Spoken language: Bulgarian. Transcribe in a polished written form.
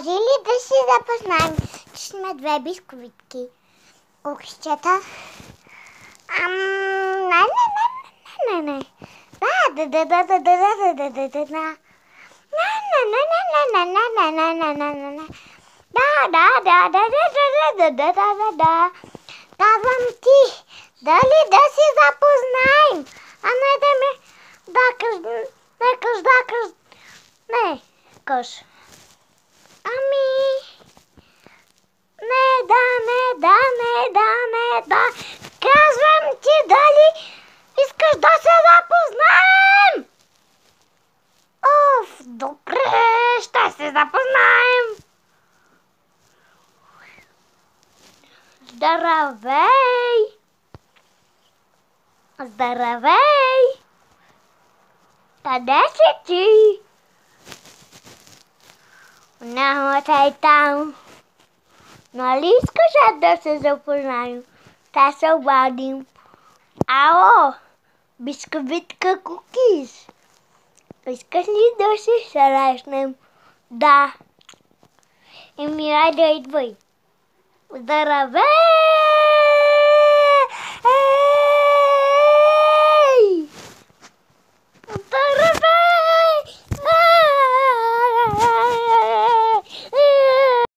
може ли да си запознаем, че сме две бисквитки? Кукищата? Не. Да. Казвам ти, дали да си запознаем, а не да ме не къш. Ами, не да. Казвам ти, дали искаш да се запознаем? Добре, ще се запознаем. Здравей! Къде си ти? Няма тъй там. Нали искаш да се запознаем? Да се обадим. Ало, бисквитка Кукис. Искаш ли да се срещнем? Да. Айде идвай. Здравей!